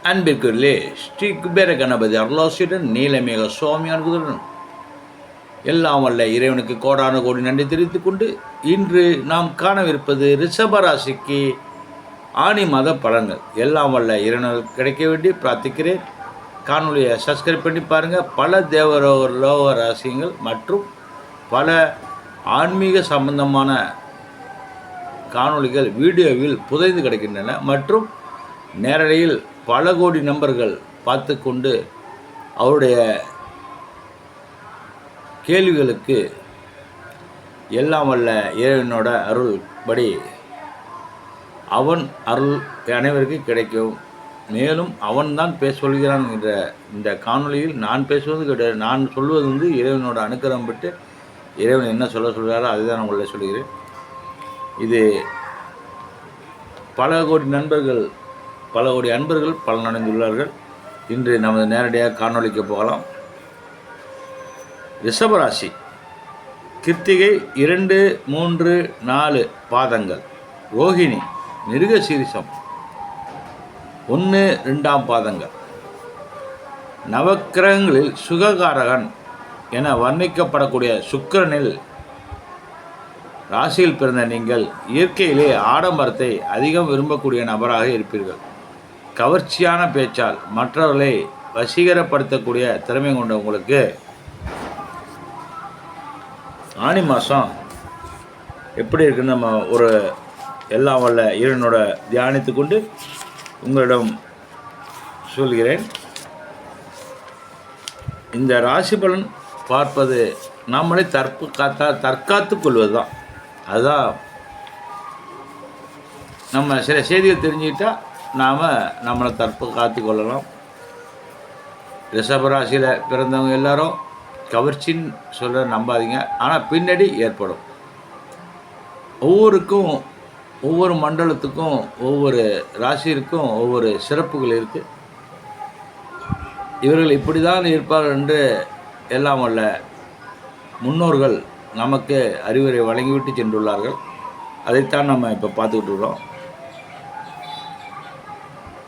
அன்பிற்குள்ளே ஸ்ரீ குபேர கணபதி அருளாசியுடன் நீலமேக சுவாமி அனுகுதுடன் எல்லாம் வல்ல இறைவனுக்கு கோடான கோடி நன்றி தெரிவித்துக் கொண்டு இன்று நாம் காணவிருப்பது ரிஷபராசிக்கு ஆணி மாத பலன்கள். எல்லாம் வல்ல இறைவனுக்கு கிடைக்க வேண்டி பிரார்த்திக்கிறேன். காணொலியை சப்ஸ்கிரைப் பண்ணி பாருங்கள். பல தேவலோக ரகசியங்கள் மற்றும் பல ஆன்மீக சம்பந்தமான காணொலிகள் வீடியோவில் புதைந்து கிடக்கின்றன மற்றும் நேரடியில் பல கோடி நபர்கள் பார்த்து கொண்டு அவருடைய கேள்விகளுக்கு எல்லாம் வல்ல இறைவனோட அருள்படி அவன் அருள் அனைவருக்கும் கிடைக்கும். மேலும் அவன்தான் பேச சொல்கிறான் என்ற இந்த காணொலியில் நான் பேசுவது கிடையாது. நான் சொல்வது இறைவனோட அனுக்கிரகம் பெற்று இறைவன் என்ன சொல்கிறாரோ அதுதான் உங்களை சொல்கிறேன். இது பல கோடி நண்பர்கள் பல கோடி அன்பர்கள் பலனடைந்துள்ளார்கள். இன்று நமது நேரடியாக காணொலிக்க போகலாம். ரிஷபராசி கிருத்திகை 2, 3, 4 பாதங்கள், ரோஹிணி மிருகசீரிஷம் 1, 2 பாதங்கள். நவக்கிரகங்களில் சுககாரகன் என வர்ணிக்கப்படக்கூடிய சுக்கிரனில் ராசியில் பிறந்த நீங்கள் இயற்கையிலே ஆடம்பரத்தை அதிகம் விரும்பக்கூடிய நபராக இருப்பீர்கள். கவர்ச்சியான பேச்சால் மற்றவர்களை வசீகரப்படுத்தக்கூடிய திறமை கொண்ட உங்களுக்கு ஆனி மாதம் எப்படி இருக்குன்னு நம்ம ஒரு எல்லாம் வல்ல இறைவனோட தியானித்து கொண்டு உங்களிடம் சொல்கிறேன். இந்த ராசி பலன் பார்ப்பது நம்மளே தற்காத்து கொள்வது தான். அதுதான் நம்ம சில செய்திகள் தெரிஞ்சுக்கிட்டால் நாம் நம்மளை காத்து கொள்ளலாம். ரிஷபராசியில் பிறந்தவங்க எல்லாரும் கவர்ச்சின்னு சொல்ல நம்பாதீங்க. ஆனால் பின்னாடி ஏற்படும். ஒவ்வொருக்கும் ஒவ்வொரு மண்டலத்துக்கும் ஒவ்வொரு ராசிக்கும் ஒவ்வொரு சிறப்புகள் இருக்குது. இவர்கள் இப்படி தான் இருப்பார்கள் என்று எல்லாம் வல்ல முன்னோர்கள் நமக்கு அறிவுரை வழங்கிவிட்டு சென்றுள்ளார்கள். அதைத்தான் நம்ம இப்போ பார்த்துக்கிட்டு இருக்கிறோம்.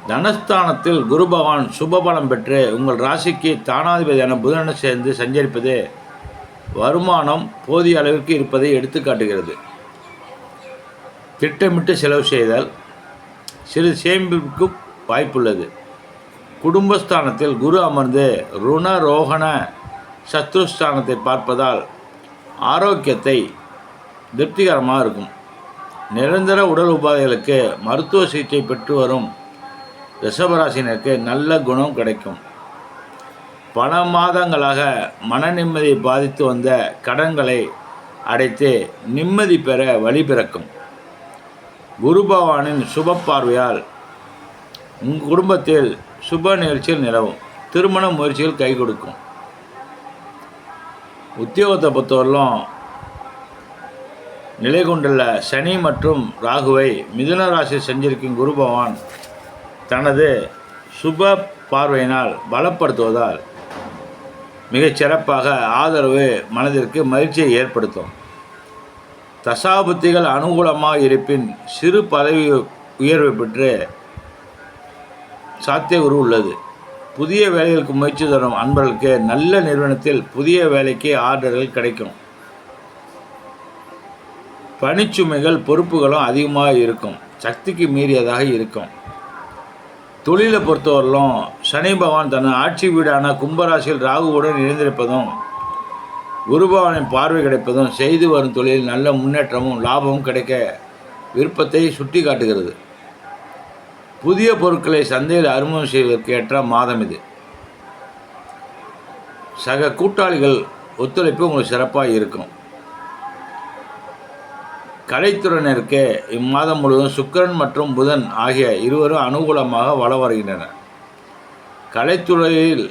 தனஸ்தானத்தில் குரு பகவான் சுபபலம் பெற்று உங்கள் ராசிக்கு தானாதிபதியான புதனை சேர்ந்து சஞ்சரிப்பது வருமானம் போதிய அளவிற்கு இருப்பதை எடுத்து காட்டுகிறது. திட்டமிட்டு செலவு செய்தால் சிறிது சேமிப்புக்கு வாய்ப்புள்ளது. குடும்பஸ்தானத்தில் குரு அமர்ந்து ருண ரோகண சத்ருஸ்தானத்தை பார்ப்பதால் ஆரோக்கியத்தை திருப்திகரமாக இருக்கும். நிரந்தர உடல் உபாதைகளுக்கு மருத்துவ சிகிச்சை பெற்று வரும் ரிஷபராசினருக்கு நல்ல குணம் கிடைக்கும். பல மாதங்களாக மன நிம்மதியை பாதித்து வந்த கடன்களை அடைத்து நிம்மதி பெற வழி பிறக்கும். குரு பகவானின் சுப பார்வையால் உங்கள் குடும்பத்தில் சுப நிகழ்ச்சிகள் நிலவும். திருமண முயற்சிகள் கை கொடுக்கும். உத்தியோகத்தை பொறுத்தவரையிலும் நிலை கொண்டுள்ள சனி மற்றும் ராகுவை மிதுன ராசியில் சஞ்சரிக்கும் குரு பகவான் தனது சுப பார்வையினால் பலப்படுத்துவதால் மிகச் சிறப்பாக ஆதரவு மனதிற்கு மகிழ்ச்சியை ஏற்படுத்தும். தசாபுத்திகள் அனுகூலமாக இருப்பின் சிறு பதவி உயர்வு பெற்று சாத்தியகுரு உள்ளது. புதிய வேலைகளுக்கு முயற்சி தரும் அன்பர்களுக்கு நல்ல நிறுவனத்தில் புதிய வேலைக்கு ஆர்டர்கள் கிடைக்கும். பணிச்சுமைகள் பொறுப்புகளும் அதிகமாக இருக்கும். சக்திக்கு மீறியதாக இருக்கும். தொழிலை பொறுத்தவரையிலும் சனி பகவான் தன் ஆட்சி வீடான கும்பராசியில் ராகுவுடன் இணைந்திருப்பதும் குரு பகவானின் பார்வை கிடைப்பதும் செய்து வரும் தொழிலில் நல்ல முன்னேற்றமும் லாபமும் கிடைக்க விருப்பத்தை சுட்டி காட்டுகிறது. புதிய பொருட்களை சந்தையில் அறிமுகம் செய்வதற்கு ஏற்ற மாதம் இது. சக கூட்டாளிகள் ஒத்துழைப்பு உங்களுக்கு சிறப்பாக இருக்கும். கலைத்துறையினருக்கு இம்மாதம் முழுவதும் சுக்கிரன் மற்றும் புதன் ஆகிய இருவரும் அனுகூலமாக வலம் வருகின்றனர். கலைத்துறையில்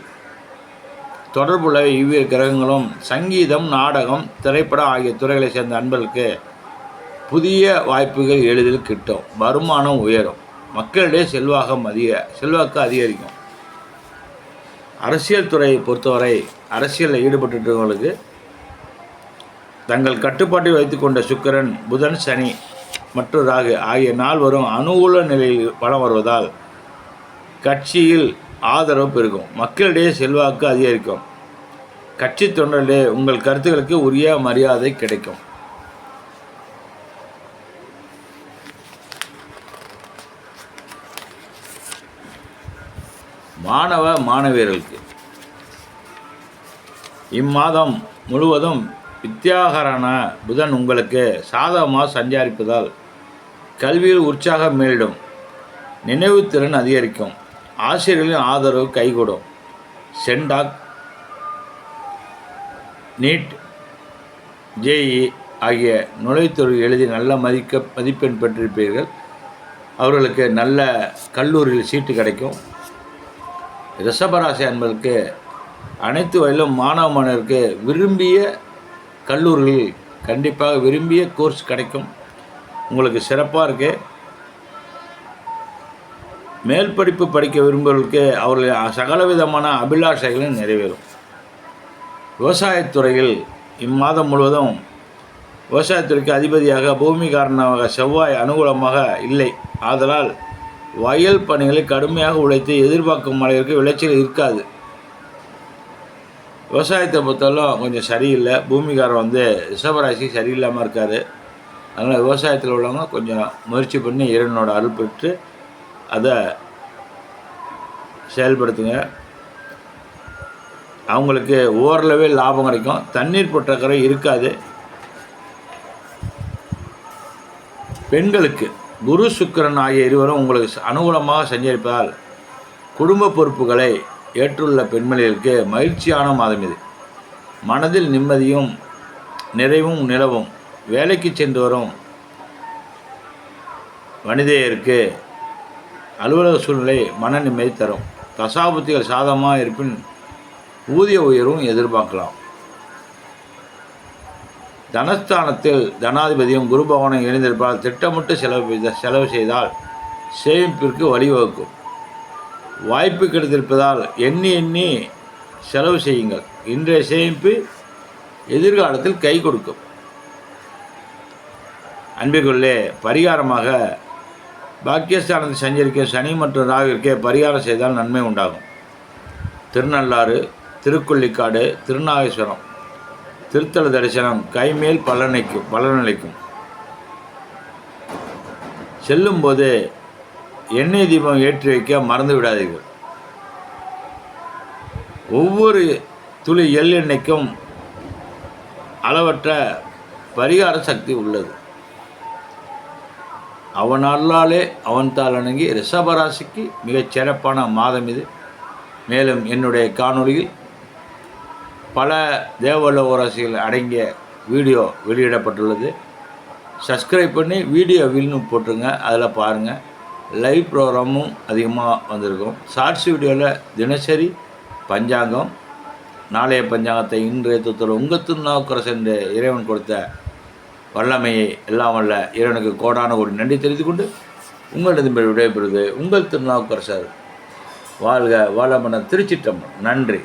தொடர்புள்ள இவ்விரு கிரகங்களும் சங்கீதம், நாடகம், திரைப்படம் ஆகிய துறைகளை சேர்ந்த அன்பர்களுக்கு புதிய வாய்ப்புகள் எளிதில் கிட்டும். வருமானம் உயரும். மக்களிடையே செல்வாக்கு அதிகரிக்கும். அரசியல் துறையை பொறுத்தவரை அரசியலில் ஈடுபட்டுள்ளவர்களுக்கு தங்கள் கட்டுப்பாட்டில் வைத்துக்கொண்ட சுக்கிரன், புதன், சனி மற்றும் ராகு ஆகிய நால்வரும் அனுகூல நிலையில் வலம் வருவதால் கட்சியில் ஆதரவு பெருகும், மக்களிடையே செல்வாக்கு அதிகரிக்கும், கட்சி தொண்டரிடையே உங்கள் கருத்துக்களுக்கு உரிய மரியாதை கிடைக்கும். மாணவ மாணவியர்களுக்கு இம்மாதம் முழுவதும் வித்தியாகரான புதன் உங்களுக்கு சாதகமாக சஞ்சாரிப்பதால் கல்வியில் உற்சாகம் மேலிடும், நினைவுத்திறன் அதிகரிக்கும், ஆசிரியர்களின் ஆதரவு கைகூடும், சென்டாக், நீட், ஜேஇ ஆகிய நுழைவுத்தேர்வு எழுதி நல்ல மதிப்பெண் பெற்றிருப்பீர்கள். அவர்களுக்கு நல்ல கல்லூரியில் சீட்டு கிடைக்கும். ரிஷபராசி அன்பர்களுக்கு அனைத்து வயதிலும் மாணவ மாணவருக்கு விரும்பிய கல்லூரிகளில் கண்டிப்பாக விரும்பிய கோர்ஸ் கிடைக்கும். உங்களுக்கு சிறப்பாக இருக்குது. மேல் படிப்பு படிக்க விரும்புவர்களுக்கு அவர்கள் சகலவிதமான அபிலாஷைகளும் நிறைவேறும். விவசாயத்துறையில் இம்மாதம் முழுவதும் விவசாயத்துறைக்கு அதிபதியாக பூமி காரணமாக செவ்வாய் அனுகூலமாக இல்லை. ஆதலால் வயல் பணிகளை கடுமையாக உழைத்து எதிர்பார்க்கும் அளவிற்கு விளைச்சல் இருக்காது. விவசாயத்தை பொறுத்தவரைக்கும் கொஞ்சம் சரியில்லை. பூமிகாரம் ரிஷபராசி சரியில்லாமல் இருக்கார். அதனால் விவசாயத்தில் உள்ளவங்க கொஞ்சம் முயற்சி பண்ணி இறைவனோட அருள் பெற்று அதை செயல்படுத்துங்க. அவங்களுக்கு ஓரளவே லாபம் கிடைக்கும். தண்ணீர் பற்றாக்குறை இருக்காது. பெண்களுக்கு குரு சுக்கிரன் ஆகிய இருவரும் உங்களுக்கு அனுகூலமாக சஞ்சரிப்பதால் குடும்ப பொறுப்புகளை ஏற்றுள்ள பெண்மணிகளுக்கு மகிழ்ச்சியான மாதம் இது. மனதில் நிம்மதியும் நிறைவும் நிலவும். வேலைக்கு சென்று வரும் வனிதையருக்கு அலுவலக சூழ்நிலை மன நிம்மதி தரும். தசாபுத்திகள் சாதகமாக இருப்பின் ஊதிய உயர்வும் எதிர்பார்க்கலாம். தனஸ்தானத்தில் தனாதிபதியும் குரு பகவானும் இணைந்திருப்பால் திட்டமிட்டு செலவு செய்தால் சேமிப்பிற்கு வழிவகுக்கும். வாய்ப்பு கிடைத்திருப்பதால் எண்ணி செலவு செய்யுங்கள். இன்றைய சேமிப்பு எதிர்காலத்தில் கை கொடுக்கும். அன்பிற்குள்ளே பரிகாரமாக பாக்கியஸ்தானத்தில் சஞ்சரிக்கும் சனி மற்றும் ராகுவிற்கே பரிகாரம் செய்தால் நன்மை உண்டாகும். திருநள்ளாறு, திருக்கொள்ளிக்காடு, திருநாகேஸ்வரம், திருத்தல தரிசனம் கைமேல் பலனளிக்கும். செல்லும்போது எண்ணெய் தீபம் ஏற்றி வைக்க மறந்து விடாதீர்கள். ஒவ்வொரு துளி எண்ணெய்க்கும் அளவற்ற பரிகார சக்தி உள்ளது. அவனாலே அவன் தாள் அணங்கி ரிஷபராசிக்கு மிகச் சிறப்பான மாதம் இது. மேலும் என்னுடைய காணொளியில் பல தேவலோக ராசிகள் அடங்கிய வீடியோ வெளியிடப்பட்டுள்ளது. சப்ஸ்கிரைப் பண்ணி வீடியோ வில்னு போட்டுருங்க. அதில் பாருங்கள். லைவ் ப்ரோக்ராமும் அதிகமாக வந்திருக்கும். ஷார்ட்ஸ் வீடியோவில் தினசரி பஞ்சாங்கம், நாளைய பஞ்சாங்கத்தை இன்றைய தூத்தல் உங்கள் திருநாவுக்கரசு என்று இறைவன் கொடுத்த வல்லமையை எல்லாம் வல்ல இறைவனுக்கு கோடான ஒரு நன்றி தெரிந்து கொண்டு உங்களிடம் விடைபெறுவது உங்கள் திருநாவுக்கரசர். வாழ்க வளமுடன். திருச்சிற்றம்பலம். நன்றி.